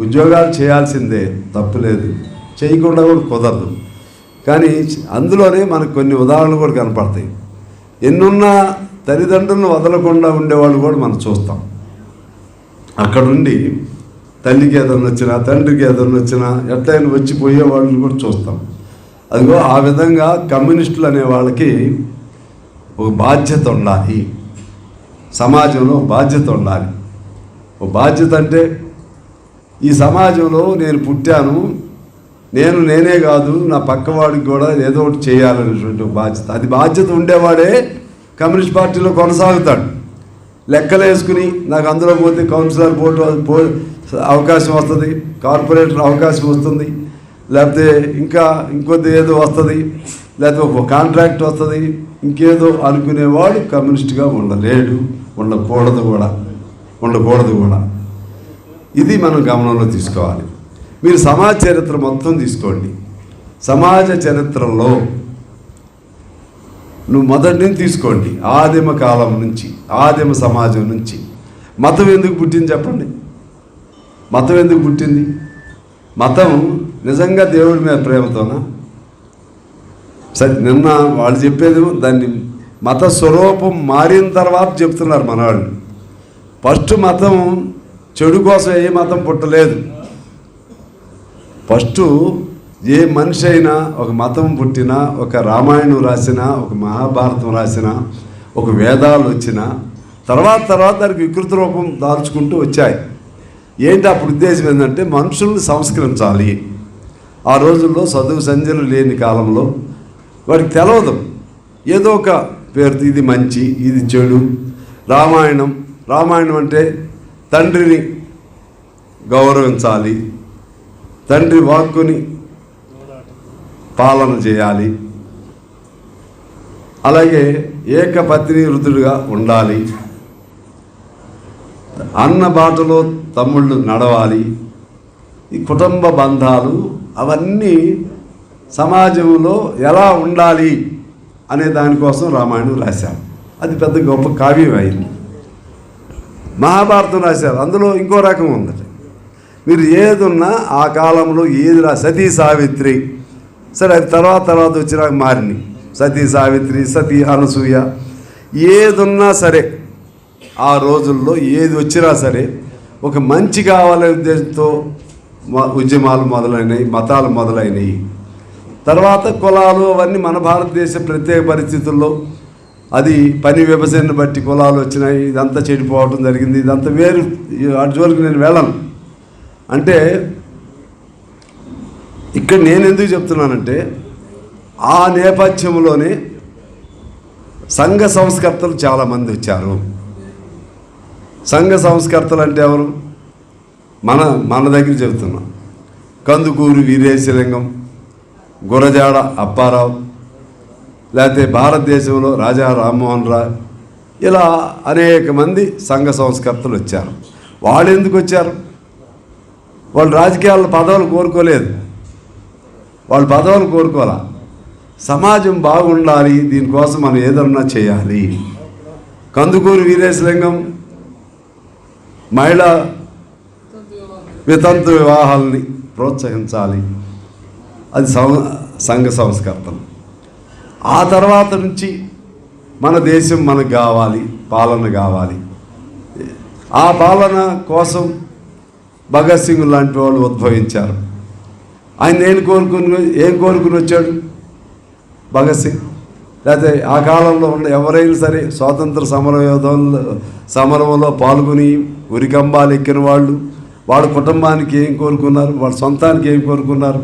ఉద్యోగాలు చేయాల్సిందే, తప్పులేదు, చేయకుండా కూడా కుదరదు. కానీ అందులోనే మనకు కొన్ని ఉదాహరణలు కూడా కనపడతాయి. ఎన్నున్నా తల్లిదండ్రులను వదలకుండా ఉండేవాళ్ళు కూడా మనం చూస్తాం. అక్కడుండి తల్లికి ఏదైనా వచ్చినా, తండ్రికి ఏదైనా వచ్చినా ఎట్లయినా వచ్చిపోయే వాళ్ళని కూడా చూస్తాం. అదిగో ఆ విధంగా కమ్యూనిస్టులు అనే వాళ్ళకి ఒక బాధ్యత ఉండాలి, సమాజంలో బాధ్యత ఉండాలి. ఒక బాధ్యత అంటే ఈ సమాజంలో నేను పుట్టాను, నేనే కాదు నా పక్కవాడికి కూడా ఏదో ఒకటి చేయాలనేటువంటి బాధ్యత. అది బాధ్యత ఉండేవాడే కమ్యూనిస్ట్ పార్టీలో కొనసాగుతాడు. లెక్కలు వేసుకుని నాకు అందులో పోతే కౌన్సిలర్ అవకాశం వస్తుంది, కార్పొరేటర్ అవకాశం వస్తుంది, లేకపోతే ఇంకొద్ది ఏదో వస్తుంది, లేకపోతే ఒక కాంట్రాక్ట్ వస్తుంది, ఇంకేదో అనుకునేవాడు కమ్యూనిస్ట్గా ఉండలేడు, ఉండకూడదు కూడా. ఇది మనం గమనంలో తీసుకోవాలి. మీరు సమాజ చరిత్ర మొత్తం తీసుకోండి. సమాజ చరిత్రలో నువ్వు మొదటి నుంచి తీసుకోండి, ఆదిమ కాలం నుంచి, ఆదిమ సమాజం నుంచి మతం ఎందుకు పుట్టింది చెప్పండి? మతం ఎందుకు పుట్టింది? మతం నిజంగా దేవుడి మీద ప్రేమతోనా? సరే, నిన్న వాళ్ళు చెప్పేది దాన్ని మత స్వరూపం మారిన తర్వాత చెప్తున్నారు మనవాళ్ళు. ఫస్ట్ మతం చెడు కోసం ఏ మతం పుట్టలేదు. ఫస్ట్ ఏ మనిషి అయినా ఒక మతం పుట్టినా, ఒక రామాయణం రాసినా, ఒక మహాభారతం రాసినా, ఒక వేదాలు వచ్చినా తర్వాత దానికి వికృత రూపం దాల్చుకుంటూ వచ్చాయి. ఏంటి అప్పుడు ఉద్దేశం ఏంటంటే మనుషుల్ని సంస్కరించాలి. ఆ రోజుల్లో చదువు సంధ్యలు లేని కాలంలో వాడికి తెలవదు, ఏదో ఒక పేరు, ఇది మంచి, ఇది చెడు. రామాయణం అంటే తండ్రిని గౌరవించాలి, తండ్రి వాక్కుని పాలన చేయాలి, అలాగే ఏకపత్ని వృద్ధుడిగా ఉండాలి, అన్న బాటలో తమ్ముళ్ళు నడవాలి. ఈ కుటుంబ బంధాలు అవన్నీ సమాజంలో ఎలా ఉండాలి అనే దానికోసం రామాయణం రాశారు. అది పెద్ద గొప్ప కావ్యం అయింది. మహాభారతం రాశారు, అందులో ఇంకో రకం ఉంది. మీరు ఏదున్నా ఆ కాలంలో ఏది సతీ సావిత్రి, సరే అది తర్వాత వచ్చినాక మారిని, సతీ సావిత్రి, సతీ అనసూయ, ఏదున్నా సరే ఆ రోజుల్లో ఏది వచ్చినా సరే ఒక మంచి కావాలనే ఉద్దేశంతో ఉద్యమాలు మొదలైనవి, మతాలు మొదలైనవి. తర్వాత కులాలు అవన్నీ మన భారతదేశ ప్రత్యేక పరిస్థితుల్లో అది పని విభజనను బట్టి కులాలు వచ్చినాయి, ఇదంతా చెడిపోవడం జరిగింది. ఇదంతా వేరు, అటు జోలికి నేను వెళ్ళను. అంటే ఇక్కడ నేను ఎందుకు చెప్తున్నానంటే ఆ నేపథ్యంలోనే సంఘ సంస్కర్తలు చాలామంది వచ్చారు. సంఘ సంస్కర్తలు అంటే ఎవరు? మన దగ్గర చెబుతున్నాం. కందుకూరు వీరేశలింగం, గురజాడ అప్పారావు, లేకపోతే భారతదేశంలో రాజా రామ్మోహన్ రాయ్, ఇలా అనేక మంది సంఘ సంస్కర్తలు వచ్చారు. వాళ్ళు ఎందుకు వచ్చారు? వాళ్ళు రాజకీయాల పదవులు కోరుకోలేదు, వాళ్ళు పదవులు కోరుకోవాలా. సమాజం బాగుండాలి, దీనికోసం మనం ఏదన్నా చేయాలి. కందుకూరు వీరేశలింగం మహిళా వితంతు వివాహాలని ప్రోత్సహించాలి, అది సంఘ సంస్కర్తలు. ఆ తర్వాత నుంచి మన దేశం మనకు కావాలి, పాలన కావాలి. ఆ పాలన కోసం భగత్ సింగ్ లాంటి వాళ్ళు ఉద్భవించారు. ఆయన ఏం కోరుకుని వచ్చాడు భగత్ సింగ్? లేకపోతే ఆ కాలంలో ఉన్న ఎవరైనా సరే స్వాతంత్ర సమరంలో పాల్గొని ఉరికంబాలు ఎక్కిన వాళ్ళ కుటుంబానికి ఏం కోరుకున్నారు, వాళ్ళ సొంతానికి ఏం కోరుకున్నారు?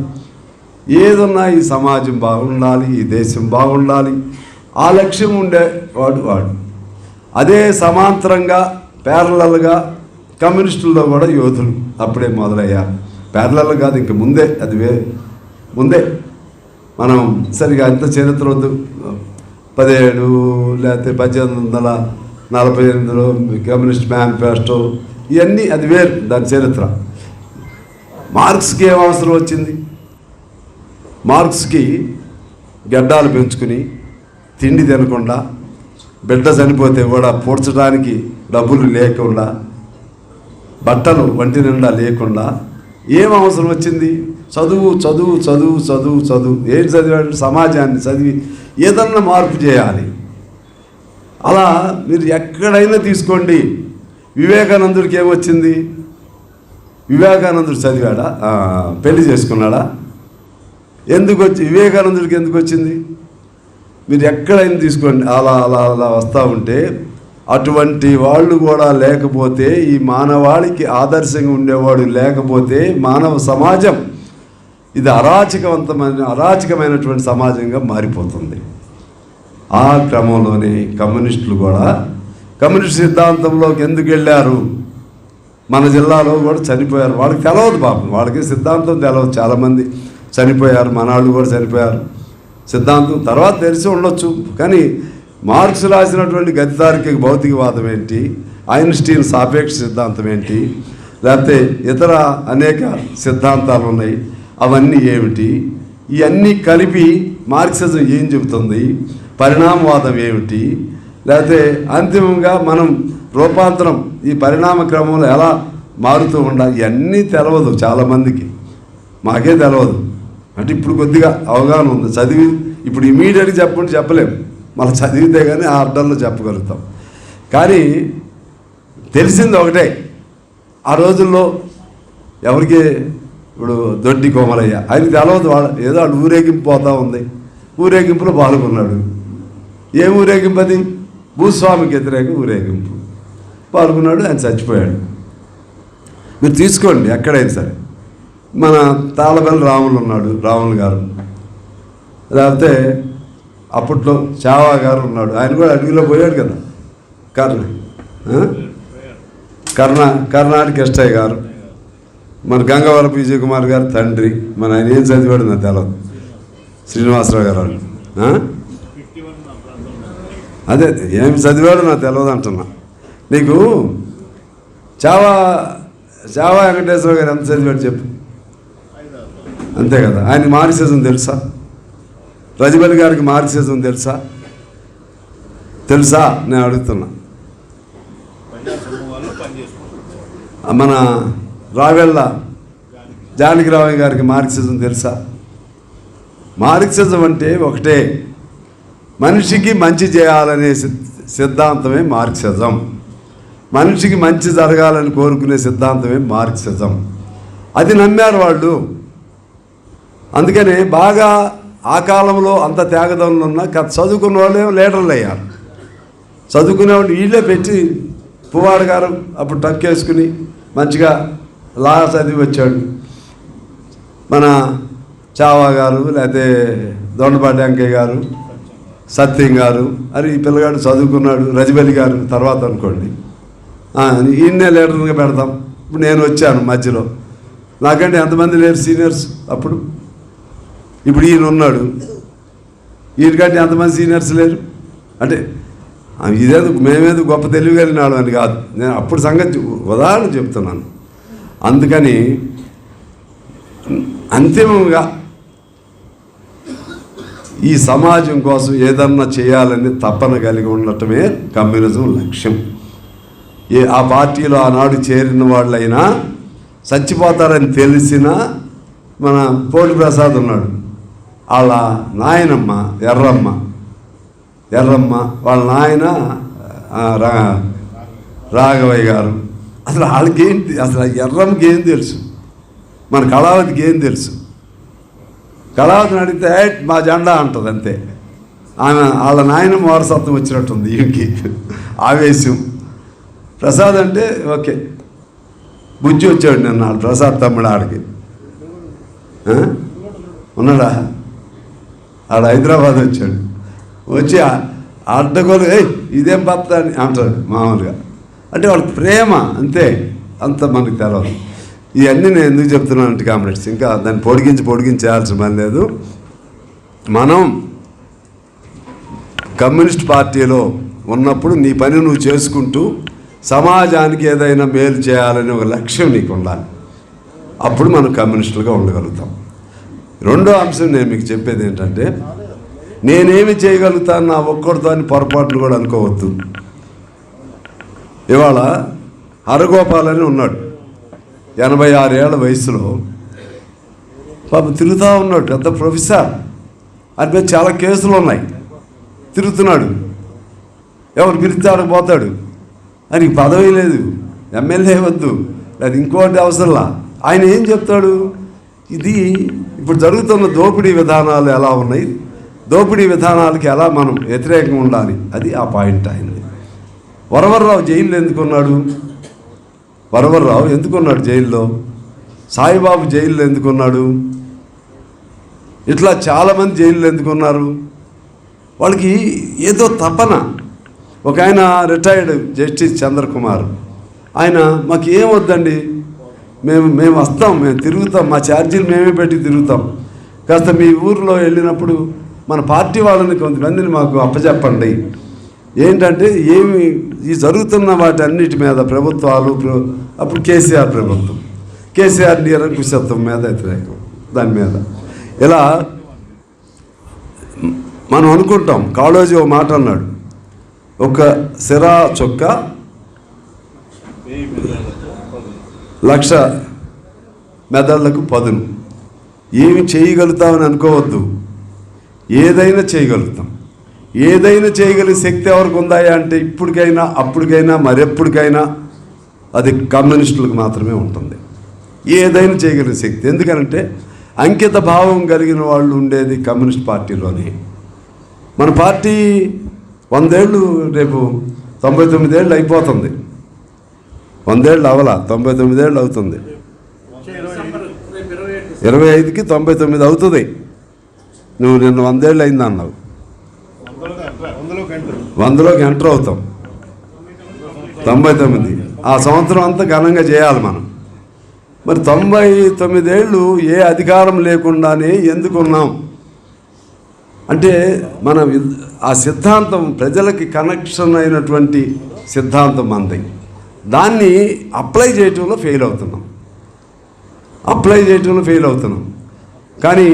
ఏదన్నా ఈ సమాజం బాగుండాలి, ఈ దేశం బాగుండాలి, ఆ లక్ష్యం ఉండేవాడు. అదే సమాంతరంగా ప్యారలల్గా కమ్యూనిస్టుల్లో కూడా యోధులు అప్పుడే మొదలయ్యారు. ప్యారలల్ కాదు, ఇంక ముందే, అది ముందే. మనం సరిగా అంత చరిత్ర వద్దు. 17 లేకపోతే 1848లో కమ్యూనిస్ట్ మేనిఫెస్టో, ఇవన్నీ అది వేరు, దాని చరిత్ర. మార్క్స్కి ఏం అవసరం వచ్చింది? మార్క్స్కి గడ్డాలు పెంచుకుని తిండి తినకుండా, బిడ్డ చనిపోతే కూడా పూడ్చడానికి డబ్బులు లేకుండా, బట్టలు వంటి నిండా లేకుండా ఏం అవసరం వచ్చింది? చదువు చదువు చదువు చదువు చదువు. ఏం చదివాడు? సమాజాన్ని చదివి ఏదన్నా మార్పు చేయాలి. అలా మీరు ఎక్కడైనా తీసుకోండి. వివేకానందుడికి ఏమొచ్చింది? వివేకానందుడు చదివాడా? పెళ్లి చేసుకున్నాడా? ఎందుకు వచ్చి వివేకానందుడికి ఎందుకు వచ్చింది? మీరు ఎక్కడైనా తీసుకోండి. అలా అలా అలా వస్తూ ఉంటే అటువంటి వాళ్ళు కూడా లేకపోతే, ఈ మానవాళికి ఆదర్శంగా ఉండేవాడు లేకపోతే మానవ సమాజం ఇది అరాచకమైనటువంటి సమాజంగా మారిపోతుంది. ఆ క్రమంలోనే కమ్యూనిస్టులు కూడా కమ్యూనిస్ట్ సిద్ధాంతంలోకి ఎందుకు వెళ్ళారు? మన జిల్లాలో కూడా చనిపోయారు. వాళ్ళకి తెలవదు పాపం, వాళ్ళకి సిద్ధాంతం తెలవదు. చాలామంది చనిపోయారు, మన వాళ్ళు కూడా చనిపోయారు. సిద్ధాంతం తర్వాత తెలిసి ఉండొచ్చు, కానీ మార్క్స్ రాసినటువంటి గతితార్కిక భౌతికవాదం ఏంటి, ఐన్స్టీన్ సాపేక్ష సిద్ధాంతం ఏంటి, లేకపోతే ఇతర అనేక సిద్ధాంతాలు ఉన్నాయి, అవన్నీ ఏమిటి, ఇవన్నీ కలిపి మార్క్సిజం ఏం చెబుతుంది, పరిణామవాదం ఏమిటి, లేకపోతే అంతిమంగా మనం రూపాంతరం ఈ పరిణామ క్రమంలో ఎలా మారుతూ ఉండాలి, ఇవన్నీ తెలవదు చాలామందికి. మాకే తెలవదు. అంటే ఇప్పుడు కొద్దిగా అవగాహన ఉంది. చదివి ఇప్పుడు ఇమీడియట్గా చెప్పండి చెప్పలేము, మళ్ళీ చదివితే కానీ ఆ అర్థంలో చెప్పగలుగుతాం. కానీ తెలిసింది ఒకటే, ఆ రోజుల్లో ఎవరికి ఇప్పుడు దొడ్డి కోమలయ్య ఆయనకి తెలవదు. ఏదో వాళ్ళు ఊరేగింపు పోతూ ఉంది, ఊరేగింపులో పాల్గొన్నాడు. ఏం ఊరేగింపు అది? భూస్వామికి వ్యతిరేక ఊరేగింపు పాల్గొన్నాడు, ఆయన చచ్చిపోయాడు. మీరు తీసుకోండి ఎక్కడైనా సరే. మన తాళబెల్లి రాములు ఉన్నాడు, రాములు గారు, లేకపోతే అప్పట్లో చావా గారు ఉన్నాడు, ఆయన కూడా అడవిలో పోయాడు కదా. కర్ణాటక ఎస్టయ్య గారు, మన గంగవరపు విజయ్ కుమార్ గారు తండ్రి, మన ఆయన ఏం చదివాడు నాకు తెలవదు, శ్రీనివాసరావు గారు వాళ్ళు. అదే ఏమి చదివాడు నాకు తెలియదు అంటున్నా. నీకు చావా వెంకటేశ్వర గారు ఎంత చదివాడు చెప్పు? అంతే కదా. ఆయన మార్క్సిజం తెలుసా? రజబలి గారికి మార్క్సిజం తెలుసా? నేను అడుగుతున్నా. మన రావెళ్ళ జానకిరావు గారికి మార్క్సిజం తెలుసా? మార్క్సిజం అంటే ఒకటే, మనిషికి మంచి చేయాలనే సిద్ధాంతమే మార్క్సిజం. మనిషికి మంచి జరగాలని కోరుకునే సిద్ధాంతమే మార్క్సిజం. అది నమ్మారు వాళ్ళు. అందుకనే బాగా ఆ కాలంలో అంత త్యాగదనులు ఉన్న చదువుకున్న వాళ్ళే లీడర్లు అయ్యారు. చదువుకునే వాళ్ళు వీళ్ళే పెట్టి, పువ్వాడు గారు అప్పుడు టక్ వేసుకుని మంచిగా లా చదివి వచ్చాడు. మన చావా గారు, లేకపోతే దొండపాటి వెంకయ్య గారు, సత్యం గారు, అది ఈ పిల్లగాడు చదువుకున్నాడు. రజబలి గారు తర్వాత అనుకోండి, ఈయన్నే లీడర్గా పెడతాం. ఇప్పుడు నేను వచ్చాను మధ్యలో, నాకంటే ఎంతమంది లేరు సీనియర్స్ అప్పుడు. ఇప్పుడు ఈయన ఉన్నాడు, ఈయనకంటే ఎంతమంది సీనియర్స్ లేరు. అంటే ఇదేదో మేమేదో గొప్ప తెలివి కలిగినాడు అని కాదు, నేను అప్పుడు సంగతి ఉదాహరణ చెప్తున్నాను. అందుకని అంతిమంగా ఈ సమాజం కోసం ఏదన్నా చేయాలని తపన కలిగి ఉండటమే కమ్యూనిజం లక్ష్యం. ఆ పార్టీలో ఆనాడు చేరిన వాళ్ళైనా చచ్చిపోతారని తెలిసిన మన పోలి ప్రసాద్ ఉన్నాడు, వాళ్ళ నాయనమ్మ ఎర్రమ్మ వాళ్ళ నాయన రాఘవయ్య గారు. అసలు వాళ్ళకేంటి, అసలు ఎర్రమ్మకి ఏం తెలుసు, మన కళావతికి ఏం తెలుసు? కళావతిని అడిగితే మా జెండా అంటుంది అంతే. ఆమె వాళ్ళ నాయనమ్మ వారసత్వం వచ్చినట్టుంది ఈయనకి ఆవేశం. ప్రసాద్ అంటే ఓకే, బుజ్జి వచ్చాడు నిన్న ప్రసాద్ తమ్ముడు ఆడికి ఉన్నాడా, ఆడ హైదరాబాద్ వచ్చాడు. వచ్చి అడ్డగోలు ఇదేం భర్త అని అంటాడు మామూలుగా. అంటే వాళ్ళ ప్రేమ అంతే, అంత మనకు తెలవదు. ఇవన్నీ నేను ఎందుకు చెప్తున్నానంటే కామ్రేడ్స్, ఇంకా దాన్ని పొడిగించేయాల్సిన పని లేదు. మనం కమ్యూనిస్ట్ పార్టీలో ఉన్నప్పుడు నీ పని నువ్వు చేసుకుంటూ సమాజానికి ఏదైనా మేలు చేయాలనే ఒక లక్ష్యం నీకు ఉండాలి. అప్పుడు మనం కమ్యూనిస్టులుగా ఉండగలుగుతాం. రెండో అంశం నేను మీకు చెప్పేది ఏంటంటే, నేనేమి చేయగలుగుతాను నా ఒక్కడితో అని పొరపాట్లు కూడా అనుకోవద్దు. ఇవాళ హరగోపాల్ అని ఉన్నాడు, 86 ఏళ్ల వయసులో పాపం తిరుగుతూ ఉన్నాడు. పెద్ద ప్రొఫెసర్, అని మీద చాలా కేసులు ఉన్నాయి, తిరుగుతున్నాడు. ఎవరు పిలిచాడు పోతాడు. ఆయనకి పదవి లేదు, ఎమ్మెల్యే వద్దు, అది ఇంకోటి అవసరంలా. ఆయన ఏం చెప్తాడు? ఇది ఇప్పుడు జరుగుతున్న దోపిడీ విధానాలు ఎలా ఉన్నాయి, దోపిడీ విధానాలకి ఎలా మనం వ్యతిరేకంగా ఉండాలి, అది ఆ పాయింట్ ఆయనది. వరవర్రావు జైల్లో ఎందుకున్నాడు? వరవర్రావు ఎందుకున్నాడు జైల్లో? సాయిబాబు జైల్లో ఎందుకున్నాడు? ఇట్లా చాలామంది జైల్లో ఎందుకున్నారు? వాళ్ళకి ఏదో తపన. ఒక ఆయన రిటైర్డ్ జస్టిస్ చంద్రకుమార్, ఆయన మాకు ఏం వద్దండి, మేము వస్తాం, మేము తిరుగుతాం, మా ఛార్జీలు మేమే పెట్టి తిరుగుతాం, కాస్త మీ ఊరిలో వెళ్ళినప్పుడు మన పార్టీ వాళ్ళని కొంతమందిని మాకు అప్పచెప్పండి. ఏంటంటే ఏమి ఈ జరుగుతున్న వాటి అన్నిటి మీద ప్రభుత్వాలు, అప్పుడు కేసీఆర్ ప్రభుత్వం, కేసీఆర్ నిరంకుశత్వం మీద వ్యతిరేకం, దాని మీద ఇలా మనం అనుకుంటాం. కాళోజీ ఓ మాట అన్నాడు, ఒక సిరా చొక్క 1,00,000 మెదళ్లకు పదును. ఏమి చేయగలుగుతామని అనుకోవద్దు, ఏదైనా చేయగలుగుతాం. ఏదైనా చేయగలిగే శక్తి ఎవరికి ఉందాయా అంటే ఇప్పటికైనా, అప్పటికైనా, మరెప్పటికైనా అది కమ్యూనిస్టులకు మాత్రమే ఉంటుంది. ఏదైనా చేయగలిగే శక్తి. ఎందుకనంటే అంకిత భావం కలిగిన వాళ్ళు ఉండేది కమ్యూనిస్ట్ పార్టీలోనే. మన పార్టీ 100 ఏళ్ళు, రేపు 99 ఏళ్ళు అయిపోతుంది. 100 ఏళ్ళు అవలా, 99 ఏళ్ళు అవుతుంది. 25కి 99 అవుతుంది. నువ్వు నిన్న 100 ఏళ్ళు అయింది అన్నావు. 100లోకి ఎంటర్ అవుతాం. 99 ఆ సంవత్సరం అంతా ఘనంగా చేయాలి మనం. మరి 99 ఏళ్ళు ఏ అధికారం లేకుండానే ఎందుకున్నాం అంటే మన ఆ సిద్ధాంతం ప్రజలకి కనెక్షన్ అయినటువంటి సిద్ధాంతం మనది. దాన్ని అప్లై చేయటంలో ఫెయిల్ అవుతున్నాం. కానీ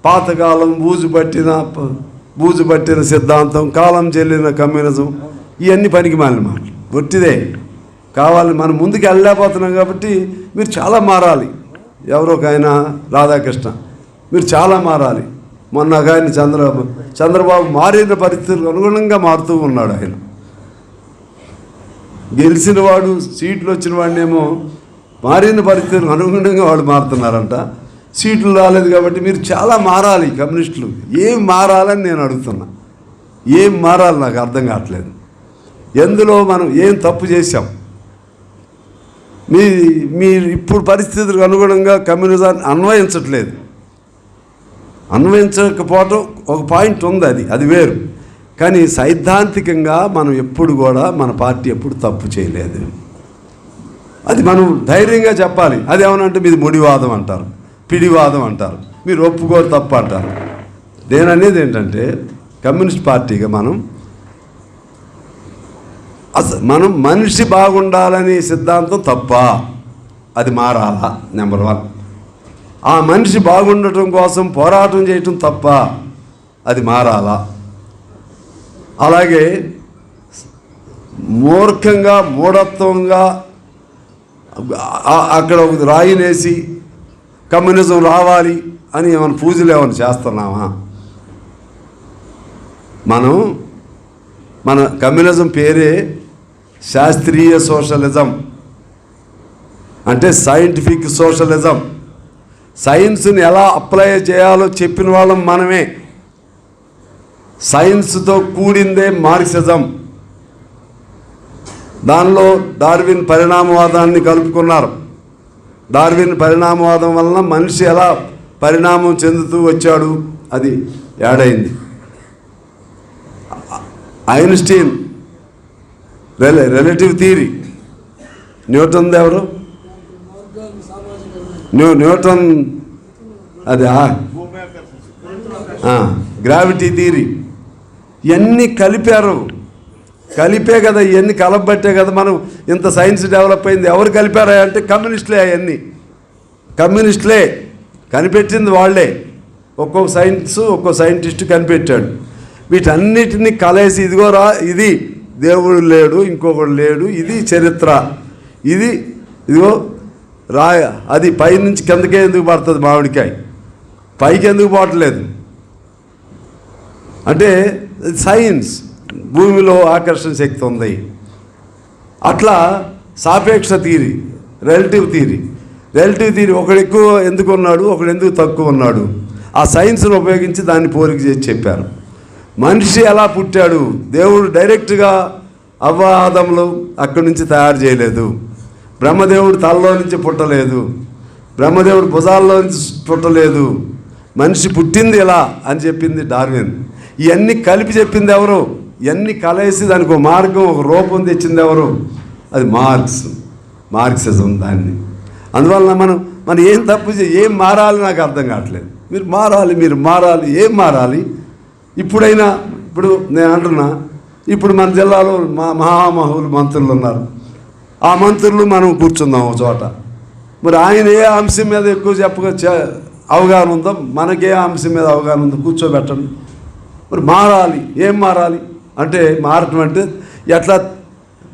పాతకాలం బూజు పట్టిన సిద్ధాంతం, కాలం చెల్లిన కమ్యూనిజం, ఇవన్నీ పనికి మాలిన మాటలు, ఒట్టిదే. కావాలి, మనం ముందుకు వెళ్ళలేకపోతున్నాం. కాబట్టి మీరు చాలా మారాలి. ఎవరో ఒక ఆయన రాధాకృష్ణ, మీరు చాలా మారాలి. మొన్న కానీ చంద్రబాబు మారిన పరిస్థితులకు అనుగుణంగా మారుతూ ఉన్నాడు. ఆయన గెలిచిన వాడు, సీట్లు వచ్చిన వాడినేమో మారిన పరిస్థితులకు అనుగుణంగా వాళ్ళు మారుతున్నారంట. సీట్లు రాలేదు కాబట్టి మీరు చాలా మారాలి కమ్యూనిస్టులు. ఏం మారాలని నేను అడుగుతున్నా. ఏం మారాలి నాకు అర్థం కావట్లేదు. ఎందులో మనం ఏం తప్పు చేశాం? మీరు ఇప్పుడు పరిస్థితులకు అనుగుణంగా కమ్యూనిజాన్ని అన్వయించకపోవటం ఒక పాయింట్ ఉంది, అది వేరు. కానీ సైద్ధాంతికంగా మనం ఎప్పుడు కూడా మన పార్టీ ఎప్పుడు తప్పు చేయలేదు. అది మనం ధైర్యంగా చెప్పాలి. అది ఏమనంటే మీది ముడివాదం అంటారు, పిడివాదం అంటారు, మీరు ఒప్పుకోరు, తప్పు అంటారు. నేననేది ఏంటంటే కమ్యూనిస్ట్ పార్టీగా మనం మనిషి బాగుండాలనే సిద్ధాంతం తప్ప, అది మారాలా. నెంబర్ 1. ఆ మనిషి బాగుండటం కోసం పోరాటం చేయటం తప్ప, అది మారాలా. అలాగే మూఢత్వంగా అక్కడ రాయినేసి కమ్యూనిజం రావాలి అని ఏమైనా పూజలు ఏమైనా చేస్తున్నామా? మన కమ్యూనిజం పేరే శాస్త్రీయ సోషలిజం, అంటే సైంటిఫిక్ సోషలిజం. సైన్స్ని ఎలా అప్లై చేయాలో చెప్పిన వాళ్ళం మనమే. సైన్స్తో కూడిందే మార్క్సిజం. దానిలో డార్విన్ పరిణామవాదాన్ని కలుపుకున్నారు. డార్విన్ పరిణామవాదం వలన మనిషి ఎలా పరిణామం చెందుతూ వచ్చాడు అది యాడ్ అయింది. ఐన్స్టీన్ రిలేటివ్ థియరీ, న్యూటన్ ఎవరు? న్యూటన్ అది గ్రావిటీ థియరీ. ఇవన్నీ కలిపే కదా, ఇవన్నీ కలపబట్టే కదా మనం ఇంత సైన్స్ డెవలప్ అయింది. ఎవరు కలిపారా అంటే కమ్యూనిస్టులే. అవన్నీ కమ్యూనిస్టులే కనిపెట్టింది వాళ్ళే. ఒక్కో సైంటిస్ట్ కనిపెట్టాడు. వీటన్నిటిని కలేసి ఇదిగోరా, ఇది దేవుడు లేడు, ఇంకొకడు లేడు, ఇది చరిత్ర, ఇదిగో అది పైనుంచి కిందకే ఎందుకు పడుతుంది మామిడికాయ, పైకి ఎందుకు పోవట్లేదు అంటే సైన్స్. భూమిలో ఆకర్షణ శక్తి ఉంది. అట్లా సాపేక్ష థియరీ, రిలేటివ్ థియరీ ఒకడు ఎక్కువ ఎందుకు ఉన్నాడు, ఒకడు ఎందుకు తక్కువ ఉన్నాడు, ఆ సైన్స్ను ఉపయోగించి దాన్ని పోలిక చేసి చెప్పారు. మనిషి ఎలా పుట్టాడు, దేవుడు డైరెక్ట్గా అవ్వ ఆదములు అక్కడి నుంచి తయారు చేయలేదు. బ్రహ్మదేవుడు తలలో నుంచి పుట్టలేదు, బ్రహ్మదేవుడు భుజాల్లో నుంచి పుట్టలేదు. మనిషి పుట్టింది ఎలా అని చెప్పింది డార్విన్. ఇవన్నీ కలిపి చెప్పింది ఎవరు, ఇవన్నీ కలేసి దానికి ఒక మార్గం, ఒక రూపం తెచ్చింది ఎవరు, అది మార్క్సిజం. దాన్ని అందువలన మనం ఏం తప్పు ఏం మారాలి నాకు అర్థం కావట్లేదు. మీరు మారాలి, ఏం మారాలి? ఇప్పుడు నేను అంటున్నా, ఇప్పుడు మన జిల్లాలో మహామహులు మంత్రులు ఉన్నారు. ఆ మంత్రులు మనం కూర్చుందాం ఒక చోట. మరి ఆయన ఏ అంశం మీద ఎక్కువ అవగాహన ఉందో, మనకే అంశం మీద అవగాహన ఉందో కూర్చోబెట్టండి. మరి మారాలి, ఏం మారాలి అంటే, మారటం అంటే ఎట్లా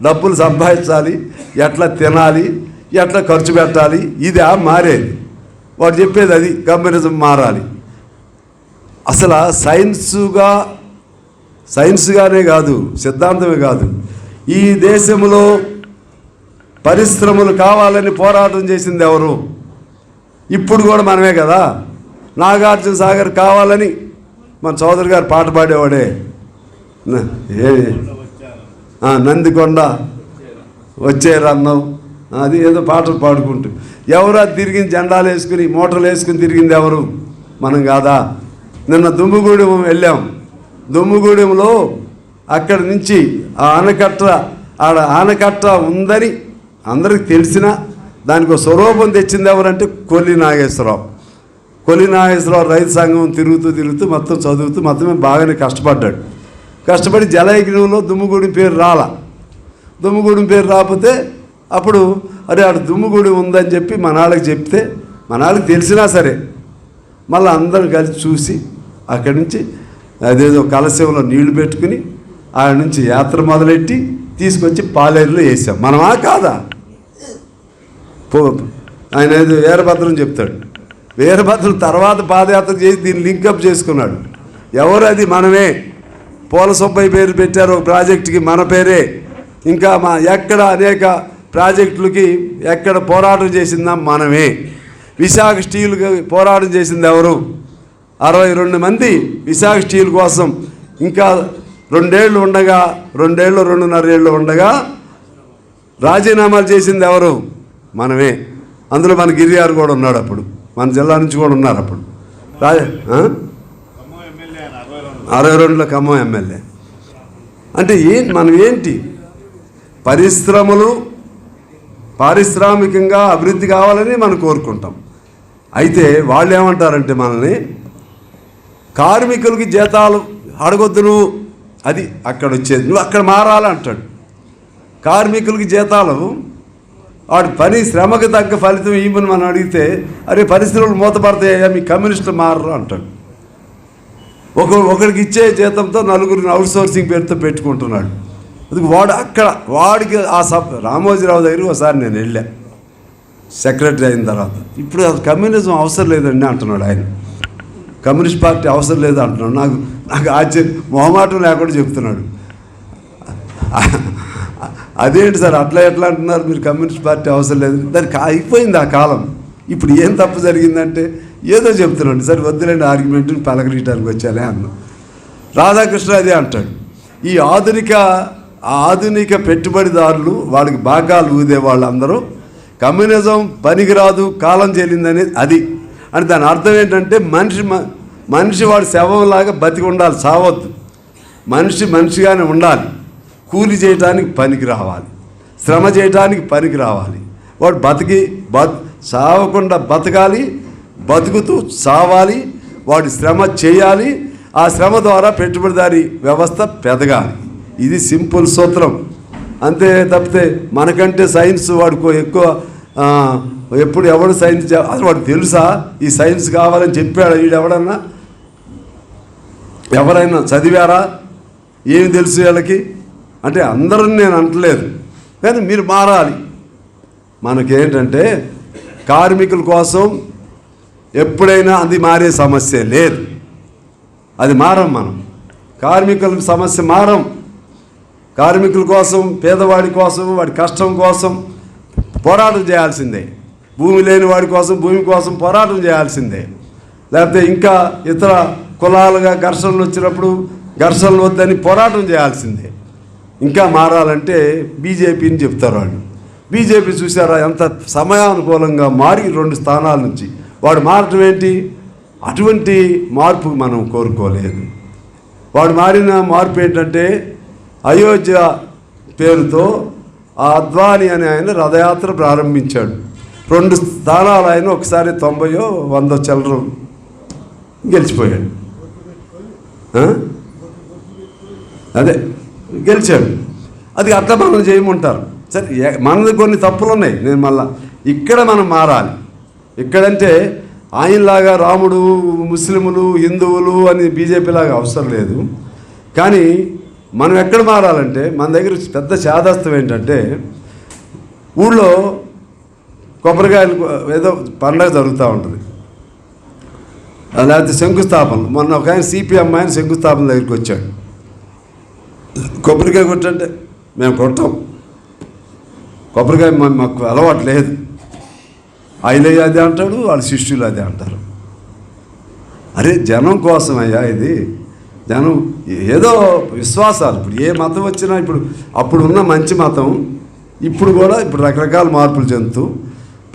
డబ్బులు సంపాదించాలి, ఎట్లా తినాలి, ఎట్లా ఖర్చు పెట్టాలి, ఇది మారేది. వాడు చెప్పేది అది. కమ్యూనిజం మారాలి. అసలు సైన్స్గానే కాదు, సిద్ధాంతమే కాదు, ఈ దేశంలో పరిశ్రమలు కావాలని పోరాటం చేసింది ఎవరు? ఇప్పుడు కూడా మనమే కదా. నాగార్జున సాగర్ కావాలని మన చౌదరి గారు పాట పాడేవాడే, నందికొండ వచ్చేరన్నావు, అది ఏదో పాటలు పాడుకుంటూ. ఎవరు అది తిరిగింది, జెండాలు వేసుకుని మోటార్లు వేసుకుని తిరిగింది ఎవరు? మనం కాదా? నిన్న దుమ్ముగూడెం వెళ్ళాం. దుమ్ముగూడెంలో అక్కడి నుంచి ఆనకట్ట ఉందని అందరికి తెలిసినా దానికి ఒక స్వరూపం తెచ్చింది ఎవరంటే కొల్లి నాగేశ్వరరావు రైతు సంఘం తిరుగుతూ మొత్తం చదువుతూ మొత్తమే బాగానే కష్టపడి జలయజ్ఞంలో దుమ్ముగూడెం పేరు దుమ్ముగూడెం పేరు రాకపోతే అప్పుడు అరే అక్కడ దుమ్ముగూడెం ఉందని చెప్పి మనాళ్ళకి చెప్తే, మనాళ్ళకి తెలిసినా సరే మళ్ళీ అందరం కలిసి చూసి అక్కడి నుంచి అదేదో కలశంలో నీళ్లు పెట్టుకుని ఆడ నుంచి యాత్ర మొదలెట్టి తీసుకొచ్చి పాలేరులో వేసాం. మనమా కాదా? ఆయన ఏదో వీరభద్రం చెప్తాడు. వీరభద్రం తర్వాత పాదయాత్ర చేసి దీన్ని లింకప్ చేసుకున్నాడు. ఎవరు అది? మనమే. పూల సుబ్బయ్య పేరు పెట్టారు ఒక ప్రాజెక్టుకి, మన పేరే. ఇంకా ఎక్కడ అనేక ప్రాజెక్టులకి ఎక్కడ పోరాటం చేసిందా మనమే. విశాఖ స్టీల్కి పోరాటం చేసింది ఎవరు? 62 మంది విశాఖ స్టీల్ కోసం ఇంకా 2.5 ఏళ్ళు ఉండగా రాజీనామాలు చేసింది ఎవరు? మనమే. అందులో మన గిరియారు కూడా ఉన్నాడు అప్పుడు, మన జిల్లా నుంచి కూడా ఉన్నారు అప్పుడు. 62లో ఖమ్మం ఎమ్మెల్యే. అంటే మనం ఏంటి? పారిశ్రామికంగా అభివృద్ధి కావాలని మనం కోరుకుంటాం. అయితే వాళ్ళు ఏమంటారంటే మనల్ని కార్మికులకి జీతాలు అడగొద్దు నువ్వు, అది అక్కడ వచ్చేది, నువ్వు అక్కడ మారాలంటాడు. కార్మికులకి జీతాలు వాడి పని శ్రమకు తగ్గ ఫలితం ఇవ్వని మనం అడిగితే, అరే పరిశ్రమలు మూతపడతాయా, మీ కమ్యూనిస్టులు మారరు అంటాడు. ఒకరికి ఇచ్చే జీతంతో 4 అవుట్సోర్సింగ్ పేరుతో పెట్టుకుంటున్నాడు. అది వాడికి రామోజీరావు దగ్గర ఒకసారి నేను వెళ్ళా, సెక్రటరీ అయిన తర్వాత. ఇప్పుడు అది కమ్యూనిజం అవసరం లేదండి అంటున్నాడు ఆయన. కమ్యూనిస్ట్ పార్టీ అవసరం లేదు అంటున్నాడు. నాకు ఆశ్చర్యం, మొహమాటం లేకుండా చెప్తున్నాడు. అదేంటి సార్ ఎట్లా అంటున్నారు మీరు, కమ్యూనిస్ట్ పార్టీ అవసరం లేదు? దానికి అయిపోయింది ఆ కాలం. ఇప్పుడు ఏం తప్పు జరిగిందంటే ఏదో చెప్తున్నాడు. సరే వద్దులేండి ఆర్గ్యుమెంట్ని పలకరీయడానికి వచ్చాలే అన్న. రాధాకృష్ణ అదే అంటాడు. ఈ ఆధునిక పెట్టుబడిదారులు, వాళ్ళకి భాగాలు ఊదే వాళ్ళందరూ కమ్యూనిజం పనికిరాదు, కాలం చెల్లిందనేది అది. అంటే దాని అర్థం ఏంటంటే మనిషి వాడి శవంలాగా బతికి ఉండాలి, సావద్దు. మనిషిగానే ఉండాలి. కూలి చేయడానికి పనికి రావాలి, శ్రమ చేయడానికి పనికి రావాలి. వాడు సావకుండా బతకాలి, బతుకుతూ సావాలి, వాడి శ్రమ చేయాలి. ఆ శ్రమ ద్వారా పెట్టుబడిదారీ వ్యవస్థ పెదగాలి. ఇది సింపుల్ సూత్రం అంతే. తప్పితే మనకంటే సైన్స్ వాడికో ఎక్కువ ఎవడు సైన్స్ అసలు వాడు తెలుసా ఈ సైన్స్ కావాలని చెప్పాడు వీడు? ఎవరైనా చదివారా? ఏమి తెలుసు వీళ్ళకి అంటే అందరూ నేను అంటలేదు, కానీ మీరు మారాలి. మనకేంటంటే కార్మికుల కోసం ఎప్పుడైనా అది మారే సమస్య లేదు. అది మారం. మనం కార్మికుల సమస్య మారం. కార్మికుల కోసం, పేదవాడి కోసం, వాడి కష్టం కోసం పోరాటం చేయాల్సిందే. భూమి లేని వాడి కోసం, భూమి కోసం పోరాటం చేయాల్సిందే. లేకపోతే ఇంకా ఇతర కులాలుగా ఘర్షణలు వచ్చినప్పుడు ఘర్షణలు వద్దని పోరాటం చేయాల్సిందే. ఇంకా మారాలంటే బీజేపీని చెప్తారు వాళ్ళు. బీజేపీ చూసారా ఎంత సమయానుకూలంగా మారి 2 స్థానాల నుంచి వాడు మారటం ఏంటి? అటువంటి మార్పు మనం కోరుకోలేదు. వాడు మారిన మార్పు ఏంటంటే అయోధ్య పేరుతో ఆ అద్వానీ అని ఆయన రథయాత్ర ప్రారంభించాడు. 2 స్థానాలు ఆయన ఒకసారి 90 100 చిల్లర గెలిచిపోయాడు. అదే గెలిచాడు. అది అట్లా మనం చేయమంటారు. సరే, మనది కొన్ని తప్పులు ఉన్నాయి. నేను మళ్ళా ఇక్కడ మనం మారాలి. ఇక్కడంటే ఆయనలాగా రాముడు, ముస్లిములు, హిందువులు అని బీజేపీలాగా అవసరం లేదు. కానీ మనం ఎక్కడ మారాలంటే మన దగ్గర పెద్ద శాదస్తం ఏంటంటే ఊళ్ళో కొబ్బరికాయలు ఏదో పండగ జరుగుతూ ఉంటుంది, లేకపోతే శంకుస్థాపన. మొన్న ఒక ఆయన సిపిఎం ఆయన శంకుస్థాపన దగ్గరికి వచ్చాడు. కొబ్బరికాయ కొట్టంటే మేము కొట్టాం, కొబ్బరికాయ మాకు అలవాటు లేదు. ఐలయ్య అదే అంటాడు, వాళ్ళ శిష్యులు అదే అంటారు. అరే జనం కోసం అయ్యా ఇది. జనం ఏదో విశ్వాసాలు. ఇప్పుడు ఏ మతం వచ్చినా ఇప్పుడు అప్పుడు ఉన్న మంచి మతం ఇప్పుడు కూడా ఇప్పుడు రకరకాల మార్పులు చెందుతూ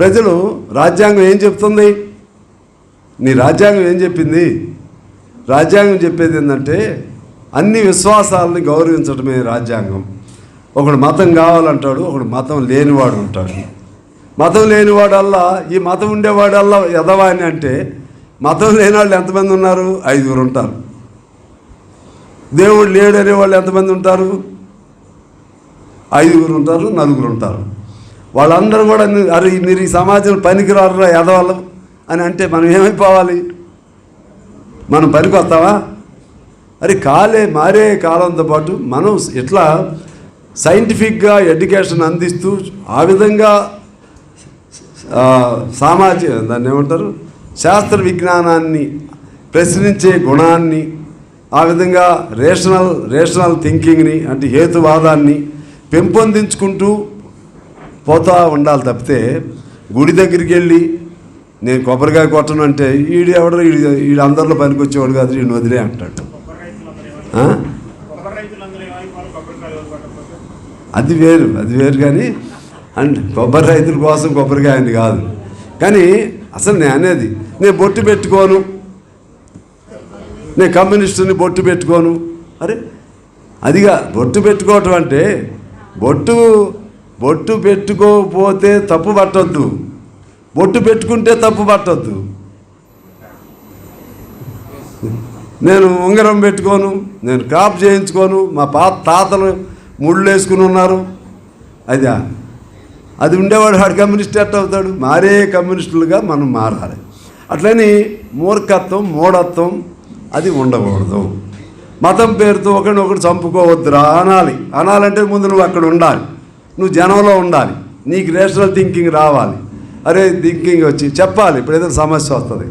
ప్రజలు రాజ్యాంగం ఏం చెప్తుంది? నీ రాజ్యాంగం ఏం చెప్పింది? రాజ్యాంగం చెప్పేది ఏంటంటే అన్ని విశ్వాసాలని గౌరవించడమే రాజ్యాంగం. ఒకడు మతం కావాలంటాడు, ఒకడు మతం లేనివాడు ఉంటాడు. మతం లేనివాడల్లా ఈ మతం ఉండేవాడల్లా ఎదవాని అంటే మతం లేని వాళ్ళు ఎంతమంది ఉన్నారు? 5 ఉంటారు. దేవుడు లేడు అనేవాళ్ళు ఎంతమంది ఉంటారు? 5 ఉంటారు, 4 ఉంటారు. వాళ్ళందరూ కూడా అరే మీరు ఈ సమాజంలో పనికిరారురా ఎదవాళ్ళు అని అంటే మనం ఏమైపోవాలి? మనం పనికొస్తావా? అరే మారే కాలంతో పాటు మనం ఇట్లా సైంటిఫిక్గా ఎడ్యుకేషన్ అందిస్తూ ఆ విధంగా దాన్ని ఏమంటారు, శాస్త్ర విజ్ఞానాన్ని ప్రశ్నించే గుణాన్ని, ఆ విధంగా రేషనల్ థింకింగ్ని అంటే హేతువాదాన్ని పెంపొందించుకుంటూ పోతూ ఉండాలి తప్పితే గుడి దగ్గరికి వెళ్ళి నేను కొబ్బరికాయ కొట్టను అంటే వీడు అందరిలో పనికొచ్చేవాడు కాదు, వీడిని వదిలే అంటాడు. అది వేరు కానీ అండ్ కొబ్బరి రైతుల కోసం కొబ్బరికాయ అని కాదు. కానీ అసలు నేను అనేది నేను బొట్టు పెట్టుకోను, నేను కమ్యూనిస్టుని బొట్టు పెట్టుకోను. అరే అదిగా బొట్టు పెట్టుకోవటం అంటే బొట్టు పెట్టుకోకపోతే తప్పు పట్టొద్దు, బొట్టు పెట్టుకుంటే తప్పు పట్టొద్దు. నేను ఉంగరం పెట్టుకోను, నేను క్రాప్ చేయించుకోను, మా తాతలు ముళ్ళు వేసుకుని ఉన్నారు. అది ఉండేవాడు వాడు కమ్యూనిస్ట్ ఎట్ట అవుతాడు? మారే కమ్యూనిస్టులుగా మనం మారాలి. అట్లని మూర్ఖత్వం, మూఢత్వం అది ఉండకూడదు. మతం పేరుతో ఒకరినొకరు చంపుకోవద్దురా అనాలంటే ముందు నువ్వు అక్కడ ఉండాలి, నువ్వు జనంలో ఉండాలి, నీకు రేషనల్ థింకింగ్ రావాలి. అరే థింకింగ్ వచ్చి చెప్పాలి. ఇప్పుడు ఏదైనా సమస్య వస్తుంది,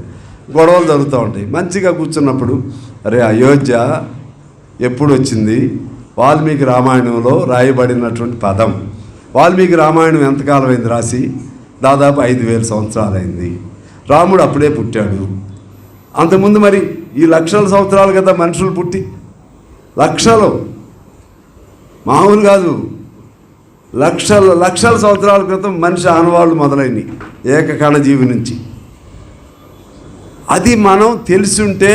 గొడవలు జరుగుతూ ఉంటాయి. మంచిగా కూర్చున్నప్పుడు అరే అయోధ్య ఎప్పుడు వచ్చింది? వాల్మీకి రామాయణంలో రాయబడినటువంటి పదం. వాల్మీకి రామాయణం ఎంతకాలం అయింది రాసి? దాదాపు 5000 సంవత్సరాలు అయింది. రాముడు అప్పుడే పుట్టాడు. అంతకుముందు మరి ఈ లక్షల సంవత్సరాలు కదా మనుషులు పుట్టి, లక్షలు మామూలు కాదు, లక్షల సంవత్సరాల క్రితం మనిషి ఆనవాళ్ళు మొదలైనవి ఏకకణజీవి నుంచి. అది మనం తెలిసుంటే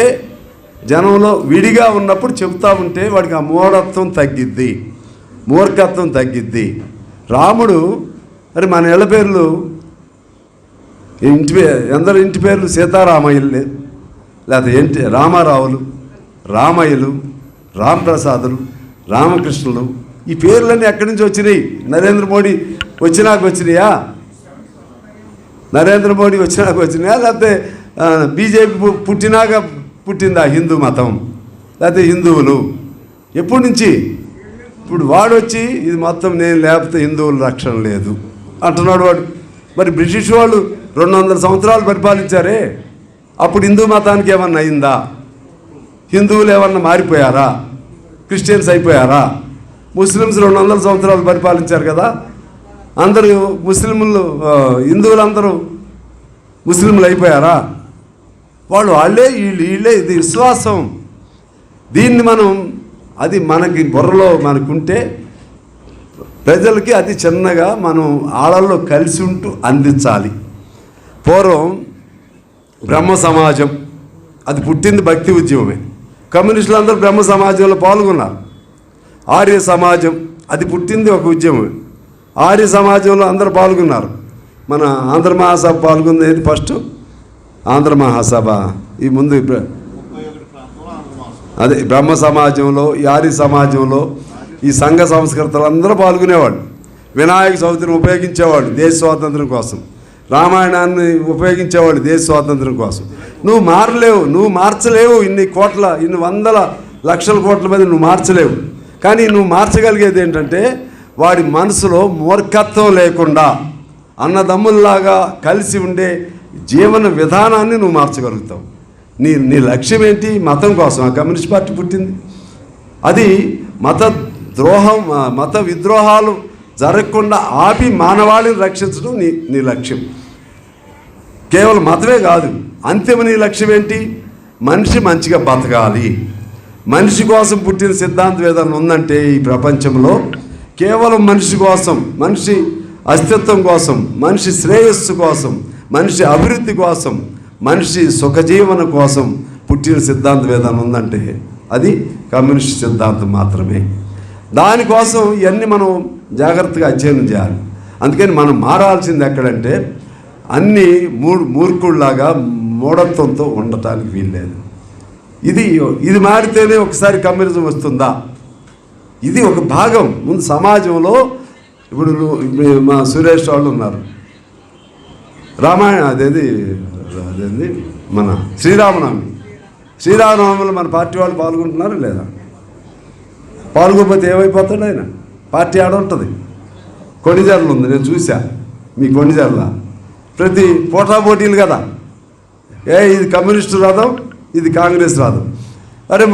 జనంలో విడిగా ఉన్నప్పుడు చెబుతూ ఉంటే వాడికి ఆ మూర్ఖత్వం తగ్గిద్ది. రాముడు మరి మన ఇళ్ళ పేర్లు అందరి ఇంటి పేర్లు సీతారామయ్యలే, లేకపోతే రామారావులు, రామయ్యలు, రామప్రసాదులు, రామకృష్ణులు. ఈ పేర్లన్నీ ఎక్కడి నుంచి వచ్చినాయి? నరేంద్ర మోడీ వచ్చినాక వచ్చినాయా? లేకపోతే బీజేపీ పుట్టినాక పుట్టిందా హిందూ మతం? లేకపోతే హిందువులు ఎప్పటి నుంచి? ఇప్పుడు వాడు వచ్చి ఇది మొత్తం నేను లేకపోతే హిందువుల రక్షణ లేదు అంటున్నాడు వాడు. మరి బ్రిటిష్ వాళ్ళు 200 సంవత్సరాలు పరిపాలించారే, అప్పుడు హిందూ మతానికి ఏమన్నా అయిందా? హిందువులు ఏమన్నా మారిపోయారా? క్రిస్టియన్స్ అయిపోయారా? ముస్లిమ్స్ 200 సంవత్సరాలు పరిపాలించారు కదా, అందరూ ముస్లింలు, హిందువులందరూ ముస్లింలు అయిపోయారా? వాళ్ళే వీళ్ళే. ఇది విశ్వాసం. దీన్ని మనం, అది మనకి బుర్రలో మనకుంటే ప్రజలకి అది చిన్నగా మనం ఆళ్ళల్లో కలిసి ఉంటూ అందించాలి. పూర్వం బ్రహ్మ సమాజం అది పుట్టింది భక్తి ఉద్యమమే. కమ్యూనిస్టులు అందరూ బ్రహ్మ సమాజంలో పాల్గొన్నారు. ఆర్య సమాజం అది పుట్టింది ఒక ఉద్యమమే. ఆర్య సమాజంలో అందరూ పాల్గొన్నారు. మన ఆంధ్ర మహాసభ పాల్గొంది ఏది ఫస్ట్? ఆంధ్ర మహాసభ. ఈ ముందు అదే బ్రహ్మ సమాజంలో, ఈ ఆర్య సమాజంలో ఈ సంఘ సంస్కృతులు అందరూ పాల్గొనేవాళ్ళు. వినాయక చవితిని ఉపయోగించేవాళ్ళు దేశ స్వాతంత్రం కోసం. రామాయణాన్ని ఉపయోగించేవాళ్ళు దేశ స్వాతంత్రం కోసం. నువ్వు మారలేవు, నువ్వు మార్చలేవు. ఇన్ని వందల లక్షల కోట్ల మంది నువ్వు మార్చలేవు. కానీ నువ్వు మార్చగలిగేది ఏంటంటే వాడి మనసులో మూర్ఖత్వం లేకుండా అన్నదమ్ముల్లాగా కలిసి ఉండే జీవన విధానాన్ని నువ్వు మార్చగలుగుతావు. నీ లక్ష్యం ఏంటి? మతం కోసం ఆ కమ్యూనిస్ట్ పార్టీ పుట్టింది. అది మత ద్రోహం, మత విద్రోహాలు జరగకుండా ఆపి మానవాళిని రక్షించడం నీ లక్ష్యం. కేవలం మతమే కాదు, అంతిమ నీ లక్ష్యం ఏంటి? మనిషి మంచిగా బతకాలి. మనిషి కోసం పుట్టిన సిద్ధాంతం ఏదైనా ఉందంటే ఈ ప్రపంచంలో కేవలం మనిషి కోసం, మనిషి అస్తిత్వం కోసం, మనిషి శ్రేయస్సు కోసం, మనిషి అభివృద్ధి కోసం, మనిషి సుఖజీవన కోసం పుట్టిన సిద్ధాంతం ఏదైనా ఉందంటే అది కమ్యూనిస్ట్ సిద్ధాంతం మాత్రమే. దానికోసం ఇవన్నీ మనం జాగ్రత్తగా అధ్యయనం చేయాలి. అందుకని మనం మారాల్సింది ఎక్కడంటే అన్నీ మూర్ఖుల్లాగా మూఢత్వంతో ఉండటానికి వీల్లేదు. ఇది మారితేనే ఒకసారి కమ్యూనిజం వస్తుందా? ఇది ఒక భాగం. ముందు సమాజంలో ఇప్పుడు మా సురేష్ వాళ్ళు ఉన్నారు, రామాయణ అదేది మన శ్రీరామనవమిలో మన పార్టీ వాళ్ళు పాల్గొంటున్నారు లేదా? పాల్గొకపోతే ఏమైపోతాడు ఆయన? పార్టీ ఆడ ఉంటుంది. కొణిజర్లు ఉంది, నేను చూసా. మీ కొణిజర్ల ప్రతి పోటాపోటీలు కదా, ఇది కమ్యూనిస్టు రాదం, ఇది కాంగ్రెస్ రాదం. అరే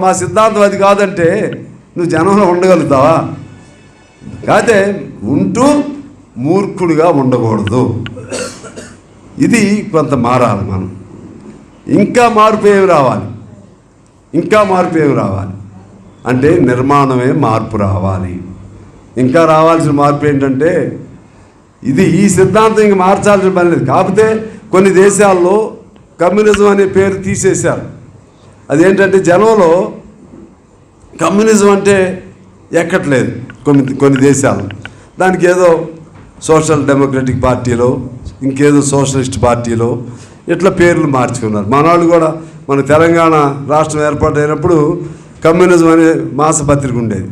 మా సిద్ధాంతం అది కాదంటే నువ్వు జనంలో ఉండగలుగుతావా? కాదే ఉంటూ మూర్ఖుడిగా ఉండకూడదు. ఇది కొంత మారాలి మనం. ఇంకా మార్పు ఏమి రావాలి అంటే నిర్మాణమే మార్పు రావాలి. ఇంకా రావాల్సిన మార్పు ఏంటంటే ఈ సిద్ధాంతం ఇంక మార్చాల్సిన పని లేదు. కాకపోతే కొన్ని దేశాల్లో కమ్యూనిజం అనే పేరు తీసేశారు. అదేంటంటే జనంలో కమ్యూనిజం అంటే ఎక్కట్లేదు కొన్ని దేశాలు. దానికి ఏదో సోషల్ డెమోక్రటిక్ పార్టీలో, ఇంకేదో సోషలిస్ట్ పార్టీలో ఇట్లా పేర్లు మార్చుకున్నారు. మనవాళ్ళు కూడా మన తెలంగాణ రాష్ట్రం ఏర్పాటైనప్పుడు కమ్యూనిజం అనే మాసపత్రిక ఉండేది.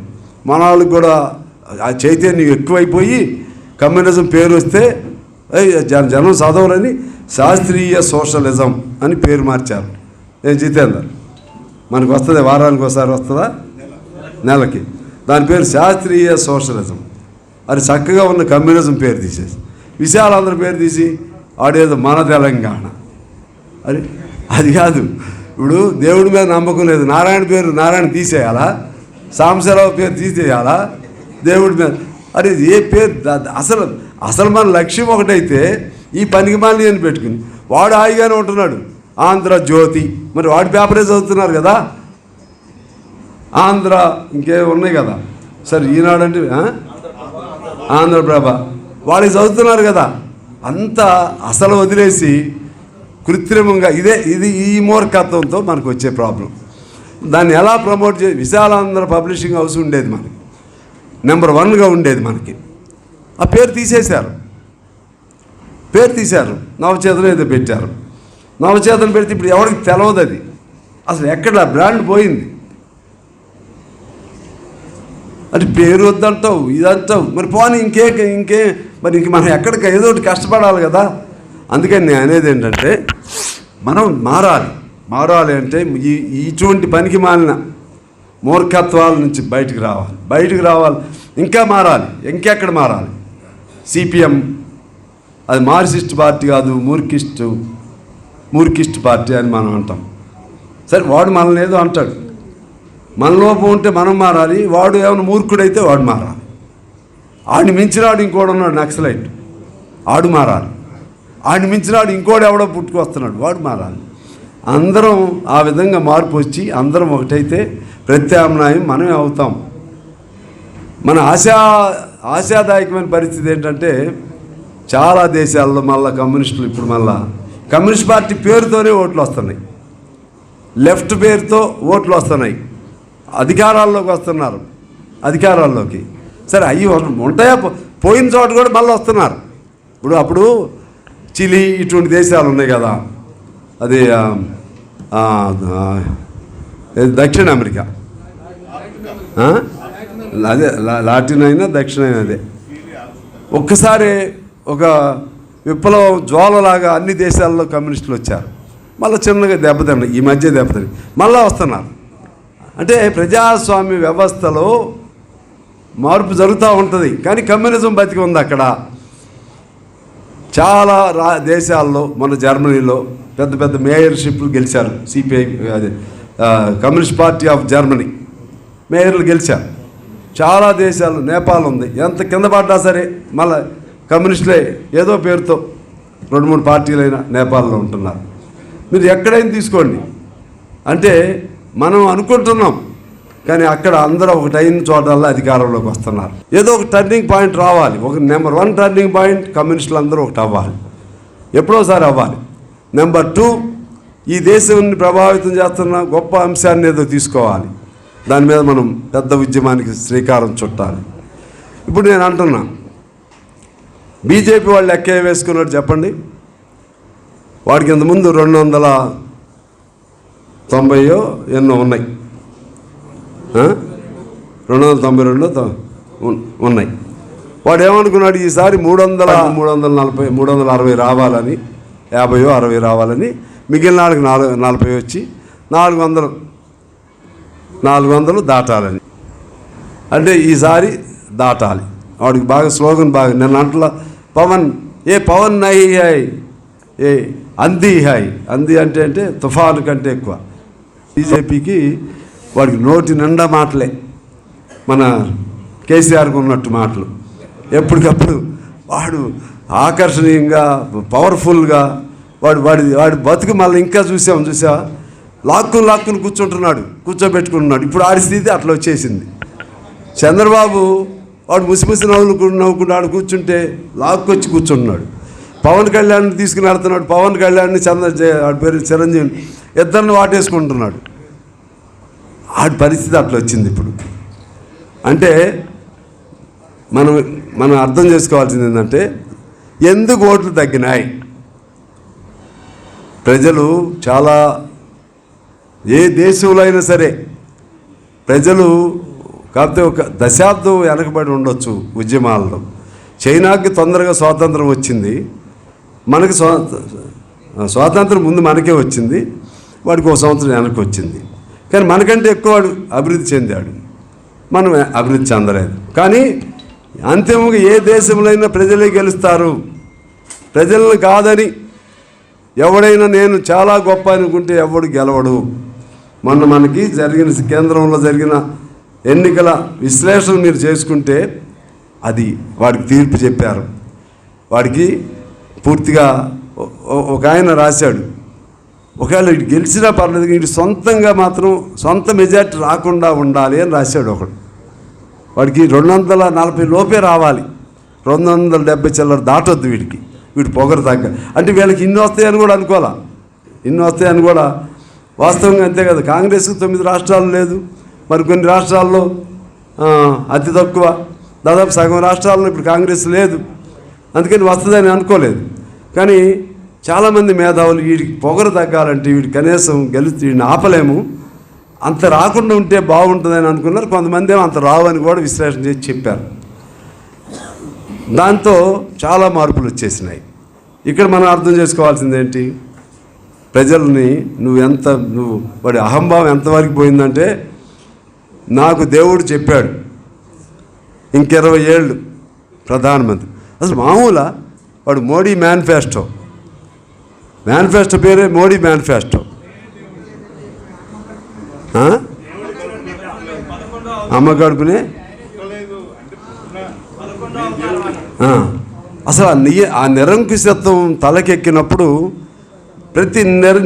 మనవాళ్ళకి కూడా ఆ చైతన్యం ఎక్కువైపోయి కమ్యూనిజం పేరు వస్తే జనం చదవరని శాస్త్రీయ సోషలిజం అని పేరు మార్చారు. ఏం జితేందర్ మనకు వస్తుంది, వారానికి ఒకసారి వస్తుందా, నెలకి. దాని పేరు శాస్త్రీయ సోషలిజం. అది చక్కగా ఉన్న కమ్యూనిజం పేరు తీసేసి విశాలాంధ్ర పేరు తీసి ఆడేదో మన తెలంగాణ. అది కాదు. ఇప్పుడు దేవుడి మీద నమ్మకం లేదు, నారాయణ తీసేయాలా? సాంబశివరావు పేరు తీసేయాలా దేవుడి మీద? ఏ పేరు? అసలు మన లక్ష్యం ఒకటైతే ఈ పనికి మాలిని అని పెట్టుకుని వాడు హాయిగానే ఉంటున్నాడు. ఆంధ్రజ్యోతి, మరి వాడి పేపరే చదువుతున్నారు కదా. ఆంధ్ర ఇంకేమి ఉన్నాయి కదా. సరే ఈనాడు అంటే ఆంధ్రప్రభ వాళ్ళకి చదువుతున్నారు కదా. అంతా అసలు వదిలేసి కృత్రిమంగా ఈ మూర్ఖత్వంతో మనకు వచ్చే ప్రాబ్లం. దాన్ని ఎలా ప్రమోట్ విశాలాంధ్ర పబ్లిషింగ్ హౌస్ ఉండేది మనకి, నెంబర్ 1గా ఉండేది మనకి. ఆ పేరు తీసేశారు. నవచేతనం ఏదో పెట్టారు. నవచేతనం పెడితే ఇప్పుడు ఎవరికి తెలవదు. అది అసలు ఎక్కడ బ్రాండ్ పోయింది. అంటే పేరు వద్దంటావు, ఇదంటావు, మరి పోనీ ఇంకే మరి మనం ఎక్కడికి ఏదో ఒకటి కష్టపడాలి కదా. అందుకని నేను అనేది ఏంటంటే మనం మారాలి అంటే ఇటువంటి పనికి మాలిన మూర్ఖత్వాల నుంచి బయటకు రావాలి. ఇంకా మారాలి. ఇంకెక్కడ మారాలి? సిపిఎం అది మార్క్సిస్ట్ పార్టీ కాదు, మూర్ఖిస్ట్ పార్టీ అని మనం అంటాం. సరే, వాడు మనల్ని ఏదో అంటాడు, మన లోపం ఉంటే మనం మారాలి, వాడు ఏమైనా మూర్ఖుడైతే వాడు మారాలి. ఆడిని మించినాడు ఇంకోడు ఉన్నాడు నక్సలైట్, ఆడు మారాలి. ఆడిని మించినాడు ఇంకోడు ఎవడో పుట్టుకొస్తున్నాడు, వాడు మారాలి. అందరం ఆ విధంగా మార్పు వచ్చి అందరం ఒకటైతే ప్రత్యామ్నాయం మనమే అవుతాం. మన ఆశాదాయకమైన పరిస్థితి ఏంటంటే చాలా దేశాల్లో మళ్ళీ కమ్యూనిస్టులు ఇప్పుడు మళ్ళా కమ్యూనిస్ట్ పార్టీ పేరుతోనే ఓట్లు వస్తున్నాయి, లెఫ్ట్ పేరుతో ఓట్లు వస్తున్నాయి, అధికారాల్లోకి వస్తున్నారు. అధికారాల్లోకి సరే అవి ఉంటాయా? పోయిన చోట కూడా మళ్ళీ వస్తున్నారు. అప్పుడు చిలీ ఇటువంటి దేశాలు ఉన్నాయి కదా, అది దక్షిణ అమెరికా, అదే లాటిన్ అయినా దక్షిణ అయినా అదే. ఒక్కసారి ఒక విప్లవ జ్వాలలాగా అన్ని దేశాల్లో కమ్యూనిస్టులు వచ్చారు. మళ్ళీ చిన్నగా దెబ్బతిన్నారు, ఈ మధ్య దెబ్బతిని మళ్ళీ వస్తున్నారు. అంటే ప్రజాస్వామ్య వ్యవస్థలో మార్పు జరుగుతూ ఉంటుంది, కానీ కమ్యూనిజం బతికి ఉంది అక్కడ. చాలా దేశాల్లో, మన జర్మనీలో పెద్ద పెద్ద మేయర్షిప్లు గెలిచారు. సిపిఐ అదే కమ్యూనిస్ట్ పార్టీ ఆఫ్ జర్మనీ మేయర్లు గెలిచారు. చాలా దేశాలు, నేపాల్ ఉంది, ఎంత కింద పడ్డా సరే మళ్ళీ కమ్యూనిస్టులే ఏదో పేరుతో 2-3 పార్టీలైనా నేపాల్లో ఉంటున్నారు. మీరు ఎక్కడైనా తీసుకోండి. అంటే మనం అనుకుంటున్నాం, కానీ అక్కడ అందరూ ఒకటైన చోటల్లో అధికారంలోకి వస్తున్నారు. ఏదో ఒక టర్నింగ్ పాయింట్ రావాలి. ఒక నెంబర్ 1 టర్నింగ్ పాయింట్ కమ్యూనిస్టులు అందరూ ఒకటి అవ్వాలి, ఎప్పుడోసారి అవ్వాలి. నెంబర్ 2, ఈ దేశాన్ని ప్రభావితం చేస్తున్న గొప్ప అంశాన్ని ఏదో తీసుకోవాలి, దాని మీద మనం పెద్ద ఉద్యమానికి శ్రీకారం చుట్టాలి. ఇప్పుడు నేను అంటున్నా, బీజేపీ వాళ్ళు లెక్క వేసుకున్నట్టు చెప్పండి. వాడికి ఇంతకుముందు 290 ఎన్నో ఉన్నాయి, 292 ఉన్నాయి. వాడు ఏమనుకున్నాడు, ఈసారి 340 360 రావాలని, 50 60 రావాలని, మిగిలిన నాలుగు 40 వచ్చి 400 దాటాలని. అంటే ఈసారి దాటాలి. వాడికి బాగా స్లోగన్ బాగా నేను అంటలా, పవన్ నై హాయ్, ఏ అంది హాయ్. అంది అంటే తుఫాను కంటే ఎక్కువ. బీజేపీకి వాడికి నోటి నిండా మాటలే, మన కేసీఆర్కి ఉన్నట్టు మాటలు. ఎప్పటికప్పుడు వాడు ఆకర్షణీయంగా, పవర్ఫుల్గా వాడి బతుకు మళ్ళీ ఇంకా చూసా లాక్కుని కూర్చోబెట్టుకుంటున్నాడు. ఇప్పుడు ఆడి స్థితి అట్లా వచ్చేసింది. చంద్రబాబు వాడు ముసిముసి నవ్వుకుంటాడు, కూర్చుంటే లాక్కొచ్చి కూర్చుంటున్నాడు. పవన్ కళ్యాణ్ తీసుకుని వెళ్తున్నాడు, పవన్ కళ్యాణ్ని వాడి పేరు చిరంజీవి, ఇద్దరిని వాటేసుకుంటున్నాడు. ఆడి పరిస్థితి అట్లా వచ్చింది ఇప్పుడు. అంటే మనం అర్థం చేసుకోవాల్సింది ఏంటంటే, ఎందుకు ఓట్లు తగ్గినాయి? ప్రజలు చాలా, ఏ దేశంలో అయినా సరే ప్రజలు కాకపోతే ఒక దశాబ్దం వెనకబడి ఉండొచ్చు ఉద్యమాలలో. చైనాకి తొందరగా స్వాతంత్రం వచ్చింది, మనకి స్వాతంత్రం ముందు మనకే వచ్చింది, వాడికి 1 సంవత్సరం వెనక్కి వచ్చింది. కానీ మనకంటే ఎక్కువ వాడు అభివృద్ధి చెందాడు, మనం అభివృద్ధి చెందలేదు. కానీ అంతిమంగా ఏ దేశంలో అయినా ప్రజలే గెలుస్తారు. ప్రజలను కాదని ఎవడైనా నేను చాలా గొప్ప అనుకుంటే ఎవడు గెలవడు. మనకి కేంద్రంలో జరిగిన ఎన్నికల విశ్లేషణ మీరు చేసుకుంటే అది వాడికి తీర్పు చెప్పారు. వాడికి పూర్తిగా ఒక ఆయన రాశాడు, ఒకవేళ ఇటు గెలిచినా పర్లేదు, ఇటు సొంతంగా మాత్రం సొంత మెజార్టీ రాకుండా ఉండాలి అని రాశాడు ఒకడు. వాడికి 240 లోపే రావాలి, 270 చిల్లర దాటొద్దు వీడి పొగరు తగ్గ. అంటే వీళ్ళకి ఇన్ని వస్తాయని కూడా అనుకోవాలా, ఇన్ని వస్తాయని కూడా వాస్తవంగా అంతే కదా. కాంగ్రెస్కి 9 రాష్ట్రాలు లేదు, మరి కొన్ని రాష్ట్రాల్లో అతి తక్కువ, దాదాపు సగం రాష్ట్రాల్లో ఇప్పుడు కాంగ్రెస్ లేదు, అందుకని వస్తుందని అనుకోలేదు. కానీ చాలామంది మేధావులు వీడికి పొగరు తగ్గాలంటే వీడి కనీసం వీడిని ఆపలేము, అంత రాకుండా ఉంటే బాగుంటుందని అనుకున్నారు. కొంతమంది ఏమో అంత రావని కూడా విశ్లేషణ చేసి చెప్పారు. దాంతో చాలా మార్పులు వచ్చేసినాయి. ఇక్కడ మనం అర్థం చేసుకోవాల్సింది ఏంటి, ప్రజల్ని వాడి అహంభావం ఎంతవరకు పోయిందంటే, నాకు దేవుడు చెప్పాడు ఇంక 20 ఏళ్ళు ప్రధానమంత్రి. అసలు మామూలా వాడు మోడీ మేనిఫెస్టో పేరే మోడీ మేనిఫెస్టో. అమ్మ కడుపునే అసలు ఆ నిరంకుశత్వం తలకెక్కినప్పుడు ప్రతి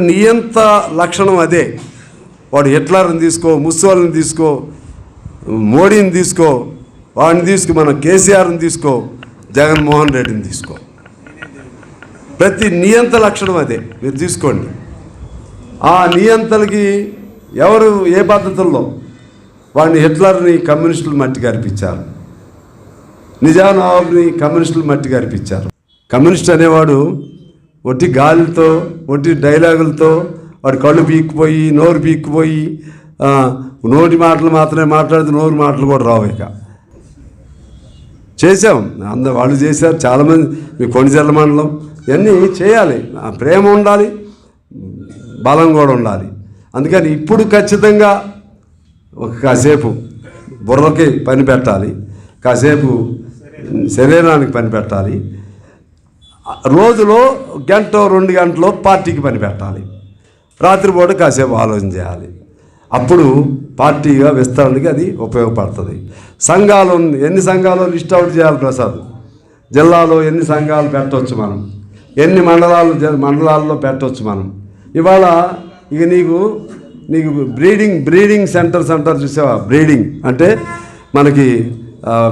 నియంత లక్షణం అదే. వాడు హిట్లర్ని తీసుకో, ముస్సోలిని తీసుకో, మోడీని తీసుకో, వాడిని తీసుకో, మన కేసీఆర్ని తీసుకో, జగన్మోహన్ రెడ్డిని తీసుకో, ప్రతి నియంత లక్షణం అదే. మీరు తీసుకోండి. ఆ నియంతలకి ఎవరు ఏ పద్ధతుల్లో వాడిని హిట్లర్ని కమ్యూనిస్టులు మట్టి కరిపించారు, నిజానవాబ్ని కమ్యూనిస్టులు మట్టి కరిపించారు. కమ్యూనిస్ట్ అనేవాడు ఒట్టి గాలితో, ఒట్టి డైలాగులతో వాడు కళ్ళు పీక్కుపోయి, నోరు పీక్కుపోయి, నోటి మాటలు మాత్రమే మాట్లాడితే నోరు మాటలు కూడా రావు. ఇక చేసాం, వాళ్ళు చేశారు చాలామంది. మీ కొణిజర్ల మండలం ఇవన్నీ చేయాలి. ప్రేమ ఉండాలి, బలం కూడా ఉండాలి. అందుకని ఇప్పుడు ఖచ్చితంగా కాసేపు బుర్రకి పని పెట్టాలి, కాసేపు శరీరానికి పని పెట్టాలి. రోజులో 1-2 గంటలు పార్టీకి పని పెట్టాలి. రాత్రిపూట కాసేపు ఆలోచన చేయాలి. అప్పుడు పార్టీగా విస్తరణకి అది ఉపయోగపడుతుంది. సంఘాలు ఎన్ని సంఘాలు లిస్ట్ అవుట్ చేయాలి ప్రసాద్. జిల్లాలో ఎన్ని సంఘాలు పెట్టవచ్చు మనం, ఎన్ని మండలాల్లో పెట్టవచ్చు మనం. ఇవాళ ఇక నీకు బ్రీడింగ్ సెంటర్స్ అంటారు చూసావా. బ్రీడింగ్ అంటే మనకి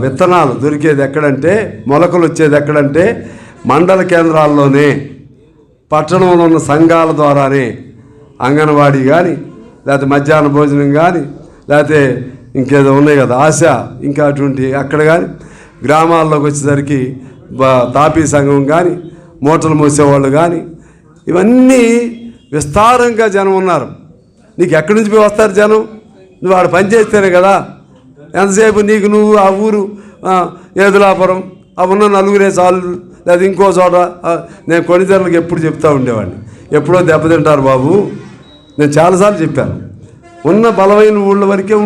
విత్తనాలు దొరికేది ఎక్కడంటే, మొలకలు వచ్చేది ఎక్కడంటే మండల కేంద్రాల్లోనే, పట్టణంలో ఉన్న సంఘాల ద్వారానే. అంగన్వాడీ కానీ, లేకపోతే మధ్యాహ్న భోజనం కానీ, లేకపోతే ఇంకేదో ఉన్నాయి కదా ఆశ, ఇంకా అటువంటి అక్కడ కానీ, గ్రామాల్లోకి వచ్చేసరికి తాపీ సంఘం కానీ, మూటలు మోసేవాళ్ళు కానీ, ఇవన్నీ విస్తారంగా జనం ఉన్నారు. నీకు ఎక్కడి నుంచి పోయి వస్తారు జనం? నువ్వు ఆడ పని చేస్తేనే కదా. ఎంతసేపు నువ్వు ఆ ఊరు ఏదులాపురం ఉన్న నలుగురే చాలు, లేదా ఇంకో చోట. నేను కొనితెరలకు ఎప్పుడు చెప్తూ ఉండేవాడిని, ఎప్పుడో దెబ్బతింటారు బాబు. నేను చాలాసార్లు చెప్పాను. ఉన్న బలమైన ఊళ్ళ వరకే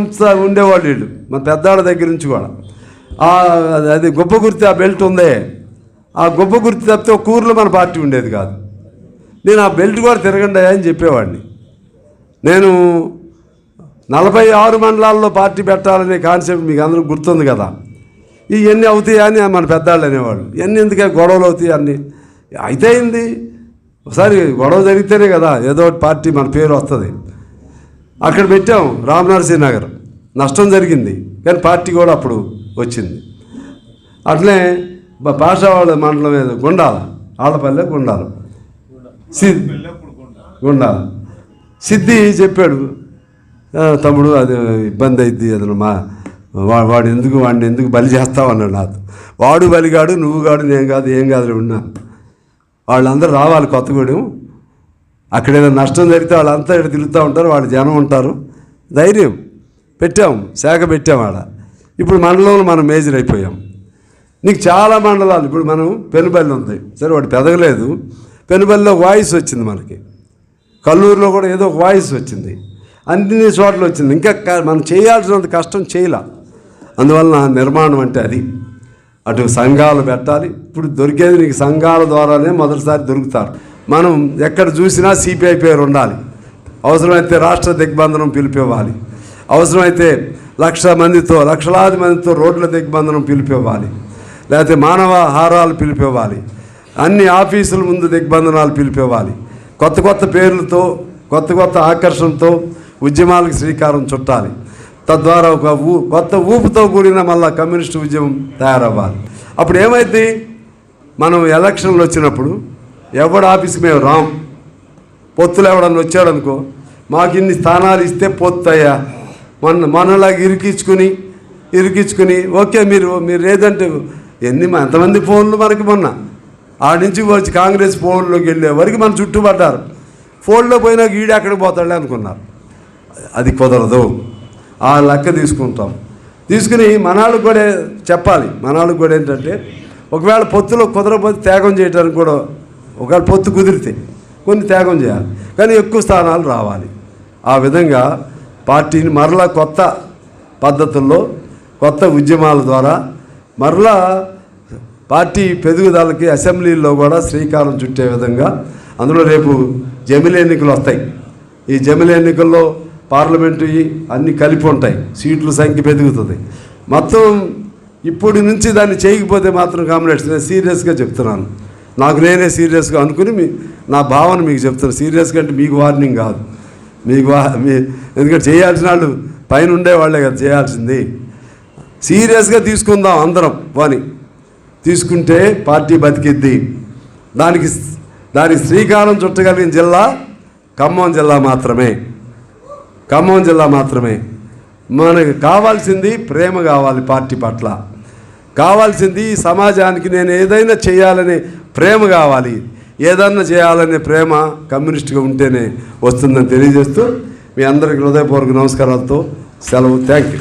ఉండేవాళ్ళు వీళ్ళు, మన పెద్దాళ్ళ దగ్గర నుంచి కూడా. అది గొప్ప గుర్తి, ఆ బెల్ట్ ఉందే, ఆ గొప్ప గుర్తి తప్పితే ఒక ఊరిలో మన పార్టీ ఉండేది కాదు. నేను ఆ బెల్ట్ కూడా తిరగండి అని చెప్పేవాడిని. నేను 46 మండలాల్లో పార్టీ పెట్టాలనే కాన్సెప్ట్ మీకు అందరూ గుర్తుంది కదా. ఇవన్నీ అవుతాయా అని మన పెద్దవాళ్ళు అనేవాళ్ళు. ఇవన్నీ ఎందుకే గొడవలు అవుతాయి అన్నీ. అయితే అయింది ఒకసారి గొడవ జరిగితేనే కదా ఏదో ఒకటి పార్టీ మన పేరు వస్తుంది. అక్కడ పెట్టాం రామనరసింహనగర్, నష్టం జరిగింది కానీ పార్టీ కూడా అప్పుడు వచ్చింది. అట్లే పాషావాళ్ళ మండలం ఏదో గుండాల, ఆళ్ళపల్లె గుండాల, గుండాల సిద్ధి చెప్పాడు, తమ్ముడు అది ఇబ్బంది అయింది, అతను వాడిని ఎందుకు బలి చేస్తావు అన్నాడు నాతో. వాడు బలిగాడు, నువ్వు కాడు, నేను కాదు, ఏం కాదు ఉన్నా. వాళ్ళందరూ రావాలి కొత్తగూడెం. అక్కడ ఏదో నష్టం జరిగితే వాళ్ళంతా ఇక్కడ తిరుగుతూ ఉంటారు, వాళ్ళు జనం ఉంటారు. ధైర్యం పెట్టాం, శాఖ పెట్టాం ఆడ. ఇప్పుడు మండలంలో మనం మేజర్ అయిపోయాం. నీకు చాలా మండలాలు, ఇప్పుడు మనం పెనుబల్లి ఉంది, సరే వాడు పెదగలేదు, పెనుబల్లిలో వాయిస్ వచ్చింది మనకి. కల్లూరులో కూడా ఏదో ఒక వాయిస్ వచ్చింది, అన్ని చోట్ల వచ్చింది. ఇంకా మనం చేయాల్సినంత కష్టం చేయలే. అందువలన నిర్మాణం అంటే అది. అటు సంఘాలు పెట్టాలి. ఇప్పుడు దొరికేది నీకు సంఘాల ద్వారానే మొదటిసారి దొరుకుతారు. మనం ఎక్కడ చూసినా సిపిఐ పేరు ఉండాలి. అవసరమైతే రాష్ట్ర దిగ్బంధనం పిలిపివ్వాలి. అవసరమైతే లక్షలాది మందితో రోడ్ల దిగ్బంధనం పిలిపివ్వాలి. లేకపోతే మానవ హారాలు పిలిపివ్వాలి. అన్ని ఆఫీసుల ముందు దిగ్బంధనాలు పిలిపివ్వాలి. కొత్త పేర్లతో, కొత్త ఆకర్షణతో ఉద్యమాలకు శ్రీకారం చుట్టాలి. తద్వారా ఒక కొత్త ఊపుతో కూడిన మళ్ళా కమ్యూనిస్టు ఉద్యమం తయారవ్వాలి. అప్పుడు ఏమైంది, మనం ఎలక్షన్లు వచ్చినప్పుడు ఎవడు ఆఫీస్కి మేము రాం. పొత్తులు ఎవడన్నా వచ్చాడనుకో, మాకు ఇన్ని స్థానాలు ఇస్తే పొత్తయ్యా, మనలాగా ఇరికించుకుని ఓకే మీరు ఏదంటే ఎంతమంది ఫోన్లు మనకి మొన్న ఆడ నుంచి వచ్చి కాంగ్రెస్ ఫోన్లోకి వెళ్ళే వరకు మన చుట్టుపడ్డారు. ఫోన్లో పోయినా ఈడు ఎక్కడికి పోతాడే అనుకున్నారు. అది కుదరదు. ఆ లెక్క తీసుకుని మనాళ్ళకు కూడా చెప్పాలి. మనాళ్ళకు కూడా ఏంటంటే ఒకవేళ పొత్తులో కుదరకపోతే త్యాగం చేయడానికి కూడా, ఒకవేళ పొత్తు కుదిరితే కొన్ని త్యాగం చేయాలి, కానీ ఎక్కువ స్థానాలు రావాలి. ఆ విధంగా పార్టీని మరలా కొత్త పద్ధతుల్లో, కొత్త ఉద్యమాల ద్వారా మరలా పార్టీ పెరుగుదలకి అసెంబ్లీలో కూడా శ్రీకారం చుట్టే విధంగా అందులో రేపు జమిలి ఎన్నికలు వస్తాయి. ఈ జమిలి ఎన్నికల్లో పార్లమెంటు అన్నీ కలిపి ఉంటాయి, సీట్ల సంఖ్య పెరుగుతుంది. మొత్తం ఇప్పటి నుంచి దాన్ని చేయకపోతే మాత్రం కామ్రేడ్స్ నేను సీరియస్గా చెప్తున్నాను, నాకు నేనే సీరియస్గా అనుకుని నా భావన మీకు చెప్తున్నాను. సీరియస్గా అంటే మీకు వార్నింగ్ కాదు, ఎందుకంటే చేయాల్సిన వాళ్ళు పైన ఉండేవాళ్లే కదా చేయాల్సింది. సీరియస్గా తీసుకుందాం అందరం పని తీసుకుంటే పార్టీ బతికిద్ది. దానికి శ్రీకారం చుట్టగలిగిన జిల్లా ఖమ్మం జిల్లా మాత్రమే. ఖమ్మం జిల్లా మాత్రమే. మనకు కావాల్సింది ప్రేమ కావాలి, పార్టీ పట్ల కావాల్సింది సమాజానికి నేను ఏదైనా చేయాలనే ప్రేమ కావాలి. ఏదన్నా చేయాలనే ప్రేమ కమ్యూనిస్ట్గా ఉంటేనే వస్తుందని తెలియజేస్తూ మీ అందరికీ హృదయపూర్వక నమస్కారాలతో సెలవు. Thank you.